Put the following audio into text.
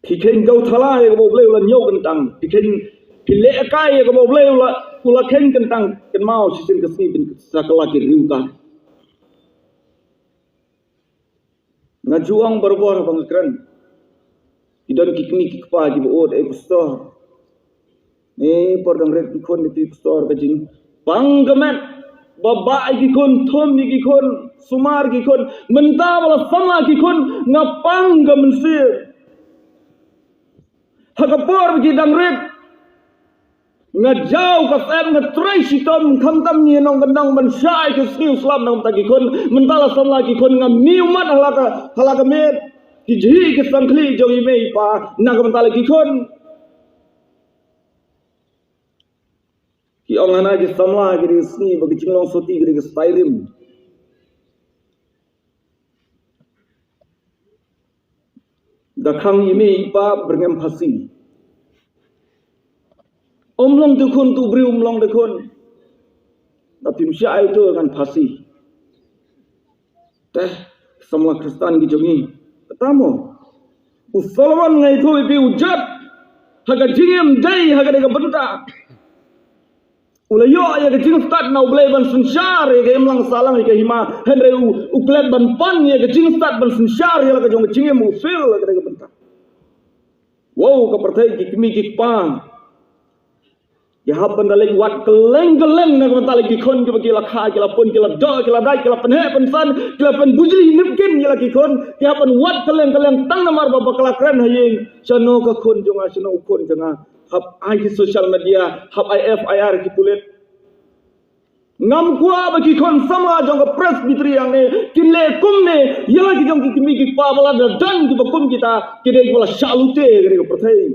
Piken kau thala ya kau boleh ulah nyau kentang. Piken pile kai ya kau boleh ulah ken kentang. Ken mau sisin kesini bin sakala kiriukan. Ngajuang berbuah bang keren. Idan kikni kikpa di bawah ekostor. Pordang red kikon di ekostor kajing. Panggamet babai kikon thom kikon sumar kikon mentawala sama kikon ngapang gamensir. Hakapor bagi red ngajau kasem ngatrai sitom khamtam ni nong gendang mensai ke sni Islam nang tagi kon mentala sama kikon ngamiumat halaka met Iji ke sangkli jongi mei pa nak mentala kikon ki ongana ke samla ke sni bagi cinglong soti ke stairim dakhang ime pa berngam phasi omlong dekon tu beri omlong dekon tapi msia itu kan phasi teh semua Kristen ki jongi pertama usalwan ngai tu ipi ujat haga jingem dai haga dega benta ulayo ya ke jing start na ublay ban sunshar ya ke imlang salang ya ke hima henre uklet ban pan ya ke jing start ban sunshar ya ke jong jingem ufil ya ke dega benta wow ka pertai ki kimi ki pang ya haban dalek wat keleng-keleng na kata lagi kon ke bagi lakha ke lapun ke ladok ke ladai ke lapen he pensan ke lapen bujli nipkin ya lagi kon ya haban wat keleng-keleng tang namar baba kelakran haying chano ka kon jonga chano kon jonga hab ai social media hab IFIR ki pulet ngam kwa bagi kon sama jong ka press bitri yang ne kinle kumne ya lagi jong ki kimi ki pa bala dan ki bakum kita kide wala salute gere ko perthai